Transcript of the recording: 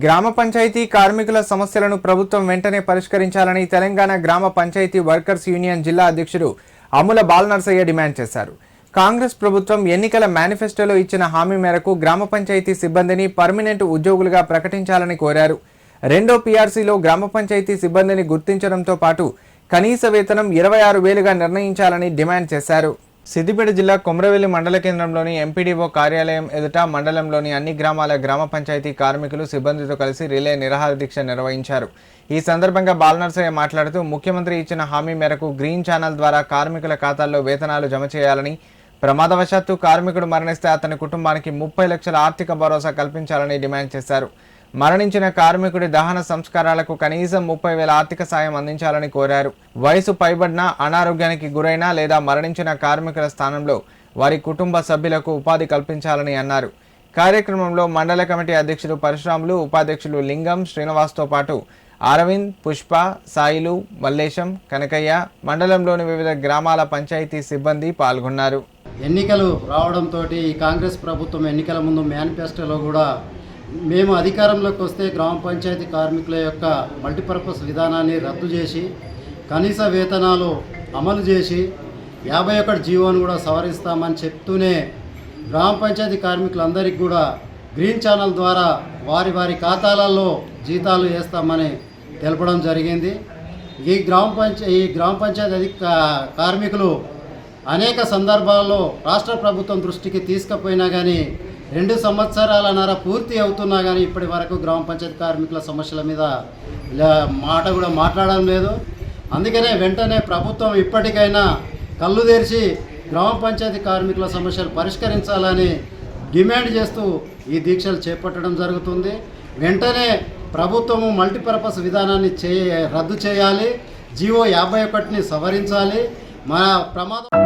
గ్రామ పంచాయతీ కార్మికుల సమస్యలను ప్రభుత్వం వెంటనే పరిష్కరించాలని తెలంగాణ గ్రామ పంచాయతీ వర్కర్స్ యూనియన్ జిల్లా అధ్యక్షుడు అమ్ముల బాలనర్సయ్య డిమాండ్ చేశారు. కాంగ్రెస్ ప్రభుత్వం ఎన్నికల మేనిఫెస్టోలో ఇచ్చిన హామీ మేరకు గ్రామ పంచాయతీ సిబ్బందిని పర్మనెంట్ ఉద్యోగులుగా ప్రకటించాలని కోరారు. రెండో పీఆర్సీలో గ్రామ పంచాయతీ సిబ్బందిని గుర్తించడంతో పాటు కనీస వేతనం 26,000గా నిర్ణయించాలని డిమాండ్ చేశారు. సిద్దిపేట జిల్లా కొమరవెల్లి మండల కేంద్రంలోని ఎంపీడీఓ కార్యాలయం ఎదుట మండలంలోని అన్ని గ్రామాల గ్రామ పంచాయతీ కార్మికులు సిబ్బందితో కలిసి రిలే నిరాహార దీక్ష నిర్వహించారు. ఈ సందర్భంగా బాలనర్సయ్య మాట్లాడుతూ ముఖ్యమంత్రి ఇచ్చిన హామీ మేరకు గ్రీన్ ఛానల్ ద్వారా కార్మికుల ఖాతాల్లో వేతనాలు జమ చేయాలని, ప్రమాదవశాత్తు కార్మికుడు మరణిస్తే అతని కుటుంబానికి 30 లక్షల ఆర్థిక భరోసా కల్పించాలని డిమాండ్ చేశారు. మరణించిన కార్మికుడి దహన సంస్కారాలకు కనీసం 30,000 ఆర్థిక సాయం అందించాలని కోరారు. వయసు పైబడిన, అనారోగ్యానికి గురైన లేదా మరణించిన కార్మికుల స్థానంలో వారి కుటుంబ సభ్యులకు ఉపాధి కల్పించాలని అన్నారు. కార్యక్రమంలో మండల కమిటీ అధ్యక్షులు పరశురాములు, ఉపాధ్యక్షులు లింగం, శ్రీనివాస్తో పాటు అరవింద్, పుష్ప, సాయిలు, మల్లేశం, కనకయ్య, మండలంలోని వివిధ గ్రామాల పంచాయతీ సిబ్బంది పాల్గొన్నారు. ఎన్నికలు రావడంతో ఈ కాంగ్రెస్ ప్రభుత్వం ఎన్నికల ముందు మేనిఫెస్టోలో కూడా మేము అధికారంలోకి వస్తే గ్రామ పంచాయతీ కార్మికుల యొక్క మల్టీపర్పస్ విధానాన్ని రద్దు చేసి కనీస వేతనాలు అమలు చేసి 51 జీవోను కూడా సవరిస్తామని చెప్తూనే గ్రామ పంచాయతీ కార్మికులందరికీ కూడా గ్రీన్ ఛానల్ ద్వారా వారి వారి ఖాతాలలో జీతాలు వేస్తామని తెలపడం జరిగింది. ఈ గ్రామ పంచాయతీ కార్మికులు అనేక సందర్భాల్లో రాష్ట్ర ప్రభుత్వం దృష్టికి తీసుకుపోయినా కానీ 2 సంవత్సరాలన్నర పూర్తి అవుతున్నా కానీ ఇప్పటి వరకు గ్రామ పంచాయతీ కార్మికుల సమస్యల మీద మాట కూడా మాట్లాడడం లేదు. అందుకనే వెంటనే ప్రభుత్వం ఇప్పటికైనా కళ్ళు తెరిచి గ్రామ పంచాయతీ కార్మికుల సమస్యలు పరిష్కరించాలని డిమాండ్ చేస్తూ ఈ దీక్షలు చేపట్టడం జరుగుతుంది. వెంటనే ప్రభుత్వము మల్టీపర్పస్ విధానాన్ని రద్దు చేయాలి, జీవో 51ని సవరించాలి. మన ప్రమాదం